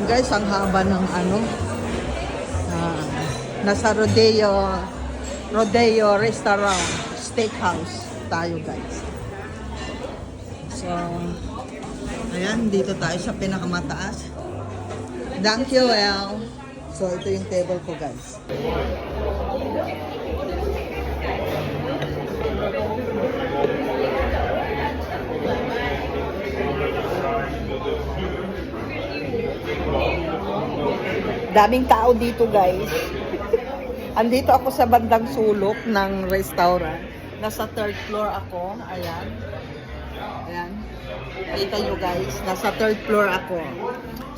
guys, ang haba ng ano, nasa Rodeo Restaurant, Steakhouse tayo guys. So, ayan, dito tayo sa pinakamataas. Thank you, El. So, ito yung table ko guys. Daming tao dito guys. Andito ako sa bandang sulok ng restaurant. Nasa third floor ako. Ayan. Ayan. Kita nyo guys. Nasa third floor ako.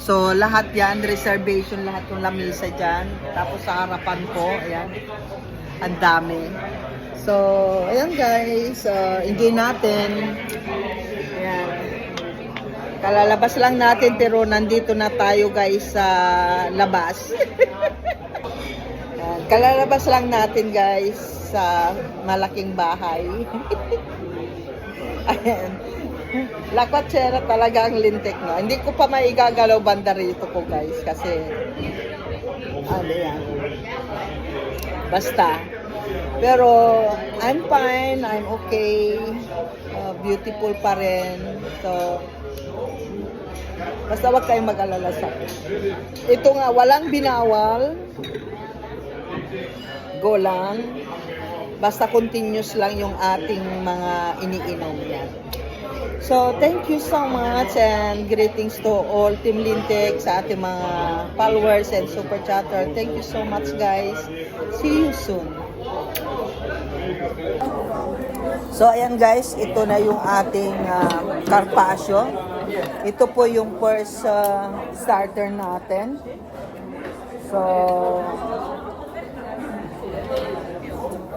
So lahat yan, reservation, lahat ng lamisa dyan. Tapos sa harapan ko, ayan. Ang dami. So, ayan guys. Enjoy natin. Ayan. Kalalabas lang natin pero nandito na tayo guys sa labas. Kalalabas lang natin guys sa malaking bahay. Ayan. Lakwatsera talaga ang lintik no. Hindi ko pa maigagalaw banda rito ko guys kasi ano yan. Basta. Pero I'm fine, I'm okay. Beautiful pa rin. So basta wag kayong mag-alala sa akin. Ito nga, walang binawal. Go lang. Basta continuous lang yung ating mga iniinom yan. So, thank you so much and greetings to all Team Lintik sa ating mga followers and super chatter. Thank you so much guys. See you soon. So, ayan guys, ito na yung ating carpaccio. Ito po yung first starter natin. So,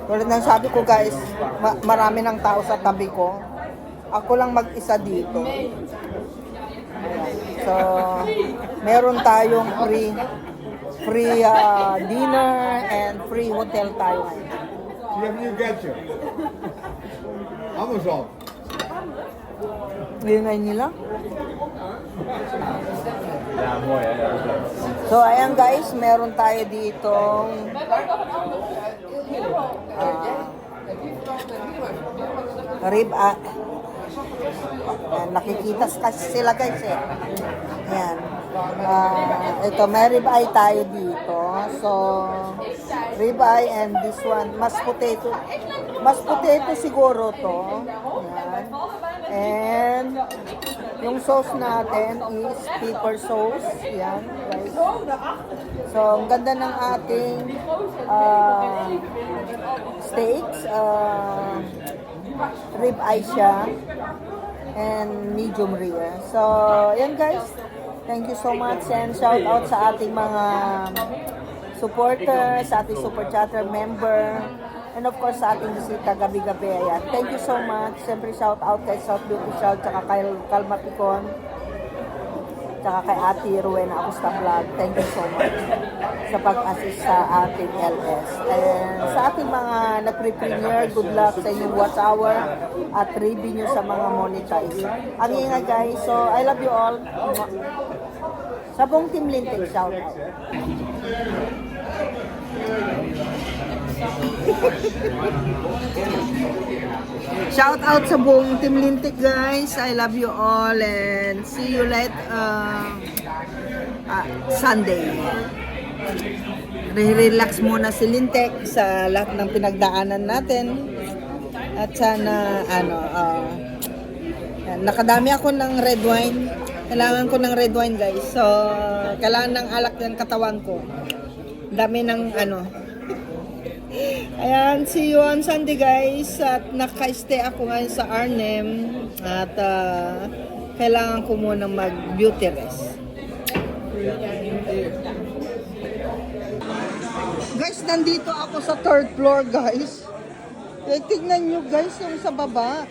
tulad ng sabi ko guys, marami ng tao sa tabi ko. Ako lang mag-isa dito. So, meron tayong free dinner and free hotel tayo. You get you. Amazon. Ingay nila. So, ayan guys, meron tayo dito rib nakikita kasi sila guys eh. Ayan. Ito, may rib eye tayo dito. So, rib eye and this one, mashed potato. Mashed potato siguro to. Ayan. And yung sauce natin is pepper sauce. Ayan, guys. So, ang ganda ng ating steaks. Rib eye siya. And medium rare. So, ayan guys. Thank you so much and shout out sa ating mga supporters, sa ating super chatter member, and of course sa ating bisita gabi-gabi. Ayan. Thank you so much. Siyempre shout out kay South Beauty Shout, tsaka kay Kalma Picon, tsaka kay Ate Rowena Agusta Vlog. Thank you so much sa pag-assist sa ating LS. And sa ating mga nag-pre-premiere, good luck sa inyong watch hour at revenue sa mga monetize. Ang inga guys, so I love you all. Sa buong Team Lintik, shout out. Shout out sa buong Team Lintik guys. I love you all and see you Sunday. Relax muna si Lintik sa lahat ng pinagdaanan natin. At sana nakadami ako ng red wine. Kailangan ko ng red wine guys. So kailangan ng alak ng katawan ko. Dami ng Ayan, see you on Sunday guys. At naka-stay ako ngayon sa Arnhem. At kailangan ko muna mag-beauty rest. Guys, nandito ako sa third floor guys. Tignan nyo guys yung sa baba.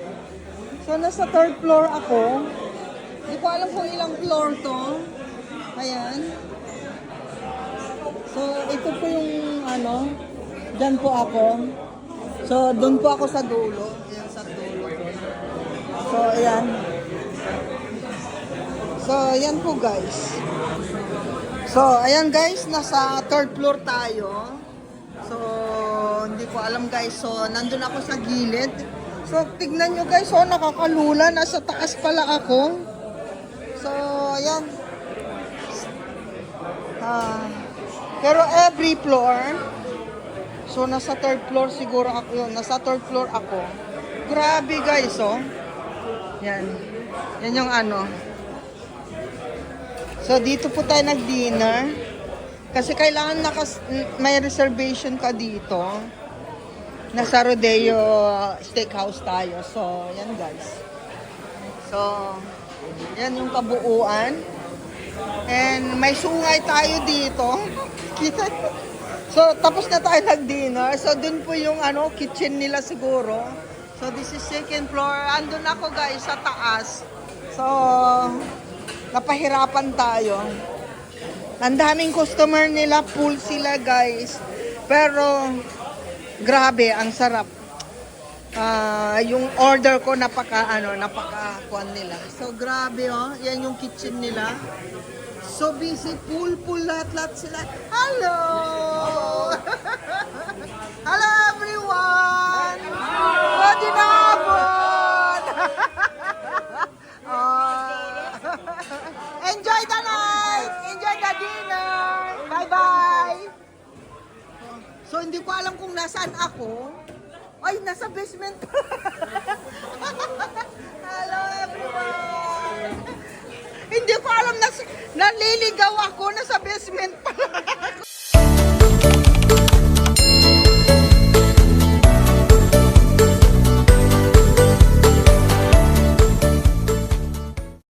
So nasa third floor ako. Hindi ko alam kung ilang floor to. Ayan. So ito po yung dyan po ako. So doon po ako sa dulo. Ayan sa dulo. So ayan. So, ayan po guys. So, ayan guys, nasa third floor tayo. So, hindi ko alam guys. So, nandun ako sa gilid. So, tignan nyo guys, oh, nakakalula. Nasa taas pala ako. So, ayan. Pero every floor, so nasa third floor siguro ako yun. Nasa third floor ako. Grabe guys, oh. Yan. Yan yung ano. So, dito po tayo nag-dinner. Kasi kailangan may reservation ka dito. Nasa Rodeo Steakhouse tayo. So, yan guys. So, yan yung kabuuan. And may sungay tayo dito. Kita. So, tapos na tayo nag-dinner. So, dun po yung ano, kitchen nila siguro. So, this is second floor. Andun ako guys sa taas. So, napahirapan tayo. Ang daming customer nila, full sila guys. Pero, grabe, ang sarap. Yung order ko napaka-kuan nila. So, grabe oh. Yan yung kitchen nila. So busy, full lahat sila. Hello! Hello everyone! Pwede na hapon! Enjoy the night! Enjoy the dinner! Bye-bye! So, hindi ko alam kung nasaan ako. Ay, nasa basement pa. Hello everyone! Hindi ko alam, naliligaw ako, nasa basement pa.